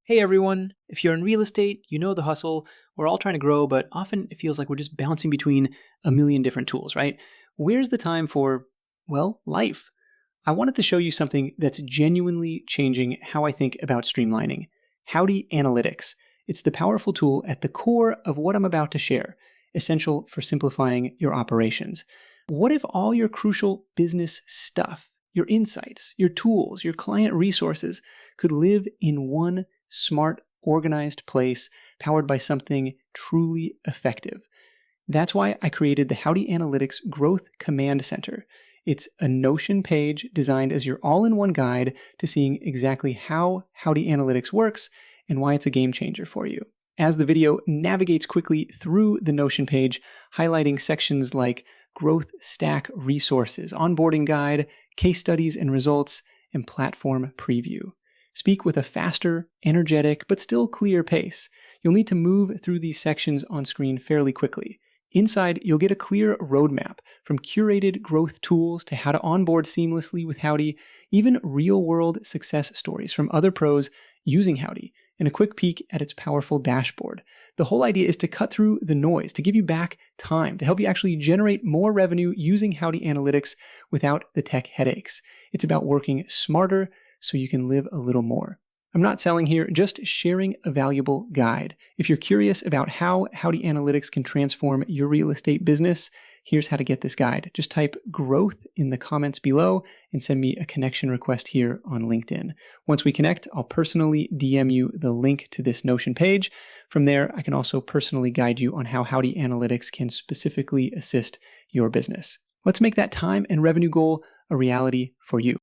Hey everyone! If you're in real estate, you know the hustle. We're all trying to grow, but often it feels like we're just bouncing between a million different tools, right? Where's the time for, well, life? I wanted to show you something that's genuinely changing how I think about streamlining. Howdy Analytics. It's the powerful tool at the core of what I'm about to share, essential for simplifying your operations. What if all your crucial business stuff, your insights, your tools, your client resources could live in one smart, organized place powered by something truly effective? That's why I created the Howdy Analytics Growth Command Center. It's a Notion page designed as your all-in-one guide to seeing exactly how Howdy Analytics works and why it's a game changer for you. As the video navigates quickly through the Notion page, highlighting sections like growth stack resources, onboarding guide, case studies and results, and platform preview. Speak with a faster, energetic, but still clear pace. You'll need to move through these sections on screen fairly quickly. Inside, you'll get a clear roadmap from curated growth tools to how to onboard seamlessly with Howdy, even real-world success stories from other pros using Howdy, and a quick peek at its powerful dashboard. The whole idea is to cut through the noise, to give you back time, to help you actually generate more revenue using Howdy Analytics without the tech headaches. It's about working smarter so you can live a little more. I'm not selling here, just sharing a valuable guide. If you're curious about how Howdy Analytics can transform your real estate business, here's how to get this guide. Just type growth in the comments below and send me a connection request here on LinkedIn. Once we connect, I'll personally DM you the link to this Notion page. From there, I can also personally guide you on how Howdy Analytics can specifically assist your business. Let's make that time and revenue goal a reality for you.